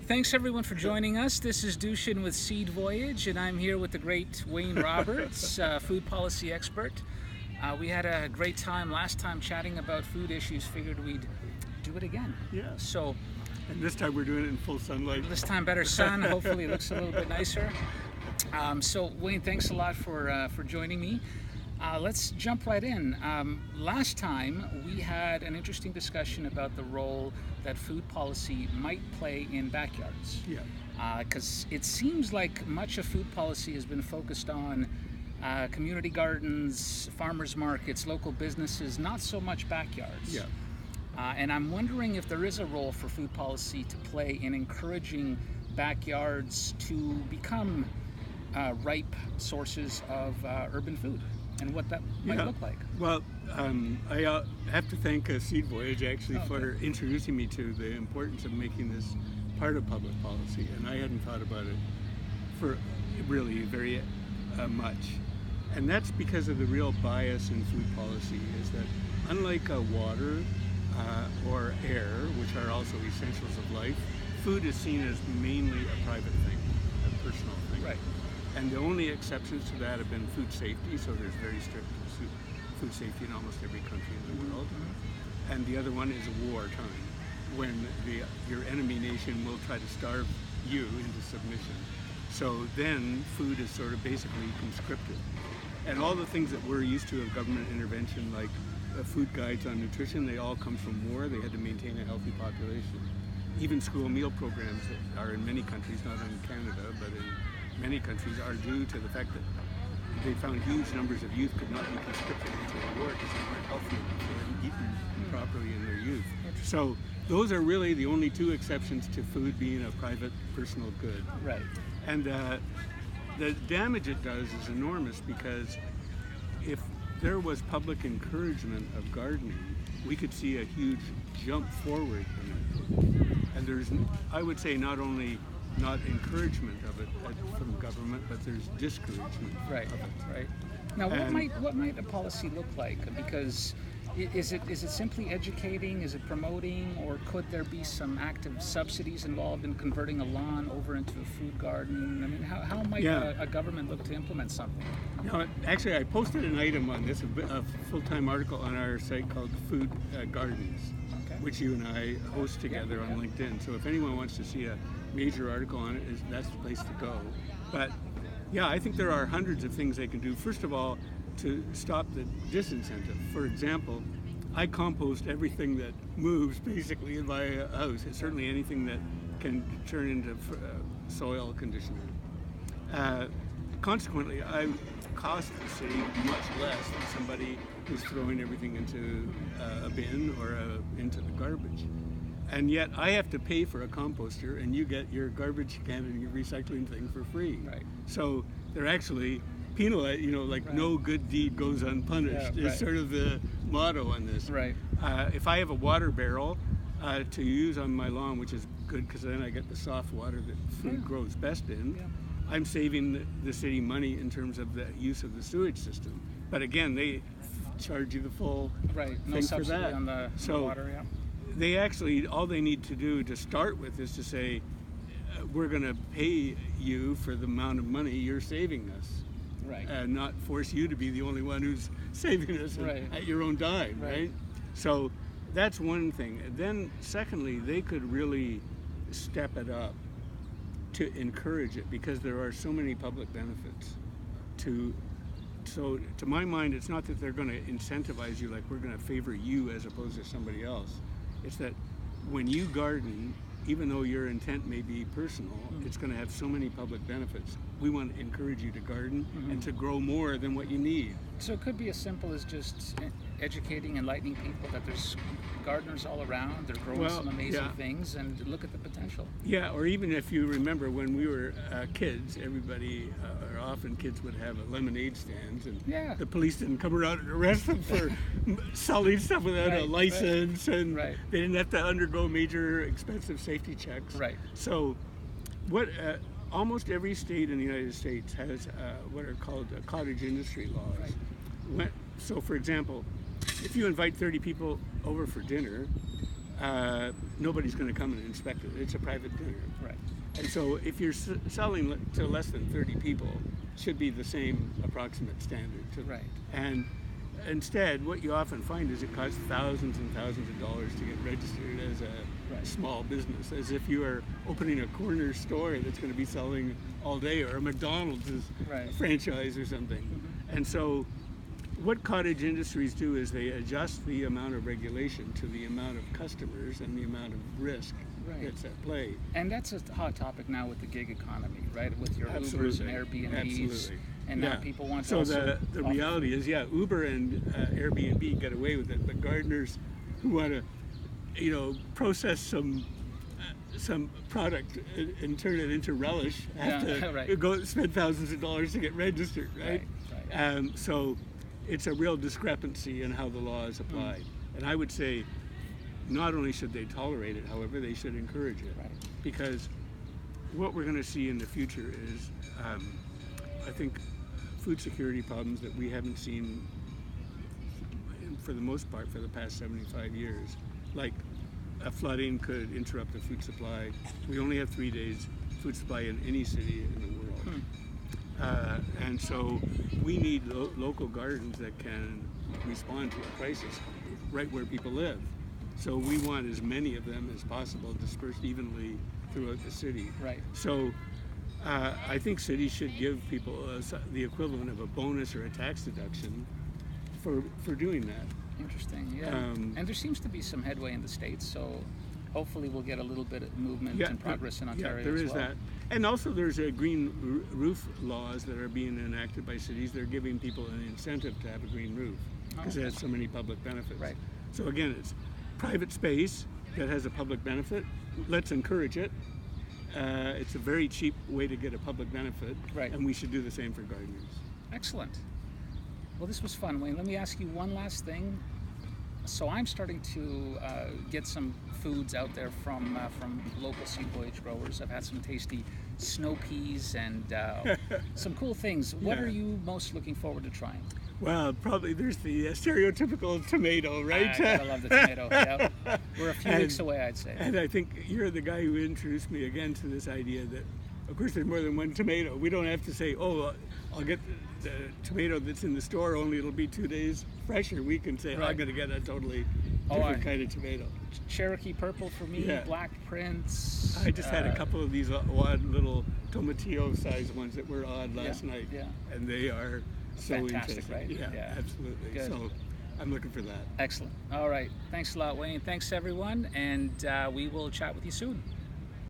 Thanks everyone for joining us. This is Dushin with Seed Voyage, and I'm here with the great Wayne Roberts, food policy expert. We had a great time last time chatting about food issues. Figured we'd do it again. Yeah. So And this time we're doing it in full sunlight. this time better sun. Hopefully it looks a little bit nicer. So Wayne, thanks a lot for joining me. Let's jump right in. Last time we had an interesting discussion about the role that food policy might play in backyards. Yeah. Because it seems like much of food policy has been focused on community gardens, farmers markets, local businesses, not so much backyards. Yeah. And I'm wondering if there is a role for food policy to play in encouraging backyards to become ripe sources of urban food, and what that might look like. Well, I have to thank Seed Voyage actually Oh, for okay. introducing me to the importance of making this part of public policy, and I hadn't thought about it for really very much. And that's because of the real bias in food policy is that unlike water or air, which are also essentials of life, food is seen as mainly a private thing, a personal thing. Right. And the only exceptions to that have been food safety, so there's very strict food safety in almost every country in the world. And the other one is wartime, when your enemy nation will try to starve you into submission. So then food is sort of basically conscripted. And all the things that we're used to of government intervention, like food guides on nutrition, they all come from war. They had to maintain a healthy population. Even school meal programs that are in many countries, not in Canada, but in many countries, are due to the fact that they found huge numbers of youth could not be conscripted into a war because they weren't healthy enough. They hadn't eaten properly in their youth. So those are really the only two exceptions to food being a private, personal good. Right. And the damage it does is enormous, because if there was public encouragement of gardening, we could see a huge jump forward in it. And there's, I would say, not only not encouragement of it from government, but there's discouragement Right. of it. Right. Now, And- what might a policy look like? Because is it simply educating? Is it promoting? Or could there be some active subsidies involved in converting a lawn over into a food garden? I mean, how might Yeah. a government look to implement something? Now, actually, I posted an item on this, a full-time article on our site called Food Gardens, Okay. which you and I host together on LinkedIn. So if anyone wants to see a major article on it, that's the place to go. But yeah, I think there are hundreds of things they can do. First of all, to stop the disincentive. For example, I compost everything that moves basically in my house. It's certainly anything that can turn into soil conditioner. Consequently, I cost the city much less than somebody who's throwing everything into a bin or into the garbage. And yet I have to pay for a composter, and you get your garbage can and your recycling thing for free. Right. So they're actually penalized, like no good deed goes unpunished Yeah, is sort of the motto on this. Right. If I have a water barrel to use on my lawn, which is good because then I get the soft water that food grows best in, Yeah. I'm saving the city money in terms of the use of the sewage system. But again, they charge you the full Right. No thing for subsidy that. on the So water. Yeah. they actually, all they need to do to start with is to say, we're going to pay you for the amount of money you're saving us, Right. and not force you to be the only one who's saving us Right. at your own dime, Right. right? So that's one thing. Then secondly, they could really step it up to encourage it, because there are so many public benefits so to my mind, it's not that they're going to incentivize you like we're going to favor you as opposed to somebody else. It's that when you garden, even though your intent may be personal, it's going to have so many public benefits. We want to encourage you to garden and to grow more than what you need. So it could be as simple as just educating, enlightening people that there's gardeners all around. They're growing some amazing things, and look at the potential. Yeah, or even if you remember when we were kids, everybody, or often kids would have a lemonade stand, and the police didn't come around and arrest them for selling stuff without a license, and they didn't have to undergo major expensive safety checks. Right. So what almost every state in the United States has what are called cottage industry laws. So for example, if you invite 30 people over for dinner, nobody's going to come and inspect it. It's a private dinner. Right. And so if you're selling to less than 30 people, should be the same approximate standard. Right. And instead, what you often find is it costs thousands and thousands of dollars to get registered as a small business, as if you are opening a corner store that's going to be selling all day, or a McDonald's franchise or something. And so what cottage industries do is they adjust the amount of regulation to the amount of customers and the amount of risk that's at play. And that's a hot topic now with the gig economy, right? With your Absolutely. Ubers and Airbnbs. Absolutely. And now people want to so also the reality is, Uber and Airbnb get away with it, but gardeners who want to, process some product and turn it into relish have to go spend thousands of dollars to get registered, right? So it's a real discrepancy in how the law is applied. And I would say not only should they tolerate it, however, they should encourage it. Because what we're going to see in the future is, I think, food security problems that we haven't seen, for the most part, for the past 75 years. Like a flooding could interrupt the food supply. We only have 3 days food supply in any city in the world. And so we need local gardens that can respond to a crisis right where people live. So we want as many of them as possible dispersed evenly throughout the city. So I think cities should give people the equivalent of a bonus or a tax deduction for doing that. Interesting, yeah. And there seems to be some headway in the States, so hopefully we'll get a little bit of movement and progress in Ontario as well. There is that. And also there's green roof laws that are being enacted by cities. They're giving people an incentive to have a green roof because it has so many public benefits. So again, it's private space that has a public benefit. Let's encourage it. It's a very cheap way to get a public benefit, and we should do the same for gardeners. Excellent. Well, this was fun, Wayne. Let me ask you one last thing. So I'm starting to get some foods out there from local seed voyage growers. I've had some tasty snow peas and some cool things. What are you most looking forward to trying? Well, probably there's the stereotypical tomato, right? I gotta love the tomato. Yeah. We're a few weeks away, I'd say. And I think you're the guy who introduced me again to this idea that, of course, there's more than one tomato. We don't have to say, oh, I'll get the tomato that's in the store, only it'll be 2 days fresher. We can say, I'm going to get a totally different kind of tomato. Cherokee purple for me, Black Prince. I just had a couple of these odd little tomatillo-sized ones that were odd last night, and they are so fantastic, interesting. Yeah, absolutely. Good. So I'm looking for that. Excellent. All right. Thanks a lot, Wayne. Thanks, everyone, and we will chat with you soon.